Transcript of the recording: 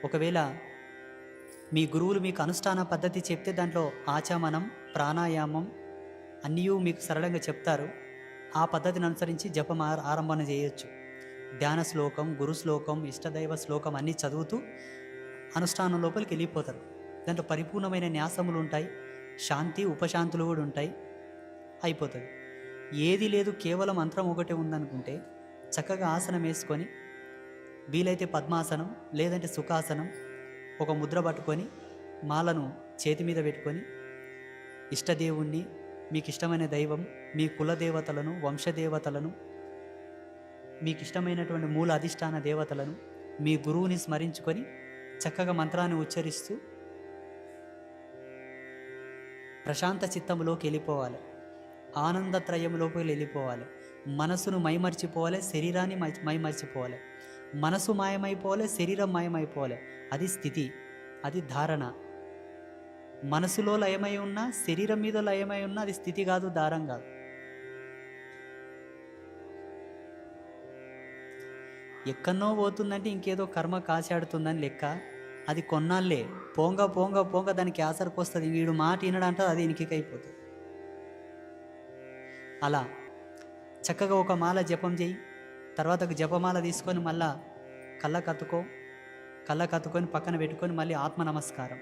ఒకవేళ మీ గురువులు మీకు అనుష్ఠాన పద్ధతి చెప్తే దాంట్లో ఆచమనం, ప్రాణాయామం అన్నీ మీకు సరళంగా చెప్తారు. ఆ పద్ధతిని అనుసరించి జపం ఆరంభన చేయొచ్చు. ధ్యాన శ్లోకం, గురు శ్లోకం, ఇష్టదైవ శ్లోకం అన్నీ చదువుతూ అనుష్ఠానం లోపలికి వెళ్ళిపోతారు. దాంట్లో పరిపూర్ణమైన న్యాసములు ఉంటాయి, శాంతి ఉపశాంతులు కూడా ఉంటాయి. అయిపోతుంది. ఏది లేదు, కేవలం మంత్రం ఒకటే ఉందనుకుంటే చక్కగా ఆసనం వేసుకొని, వీలైతే పద్మాసనం లేదంటే సుఖాసనం, ఒక ముద్ర పట్టుకొని మాలను చేతి మీద పెట్టుకొని ఇష్టదేవుణ్ణి, మీకు ఇష్టమైన దైవం, మీ కులదేవతలను, వంశదేవతలను, మీకు ఇష్టమైనటువంటి మూల అధిష్టాన దేవతలను, మీ గురువుని స్మరించుకొని చక్కగా మంత్రాన్ని ఉచ్చరిస్తూ ప్రశాంత చిత్తంలోకి వెళ్ళిపోవాలి. ఆనందత్రయంలోకి వెళ్ళిపోవాలి. మనసును మైమర్చిపోవాలి, శరీరాన్ని మైమర్చిపోవాలి. మనసు మాయమైపోవాలి, శరీరం మాయమైపోవాలి. అది స్థితి, అది ధారణ. మనసులో లయమై ఉన్న, శరీరం మీద లయమై ఉన్న అది స్థితి కాదు, దారం కాదు. ఎక్కడనో పోతుందంటే ఇంకేదో కర్మ కాశాడుతుందని లెక్క. అది కొన్నాళ్ళే, పోంగ పోంగ పోంగ దానికి ఆసరికి వస్తుంది. వీడు మాట వినడంటే అది ఇనికికైపోతుంది. అలా చక్కగా ఒక మాల జపం చేయి. తర్వాత ఒక జపమాల తీసుకొని మళ్ళా కళ్ళ కత్తుకొని పక్కన పెట్టుకొని మళ్ళీ ఆత్మ నమస్కారం.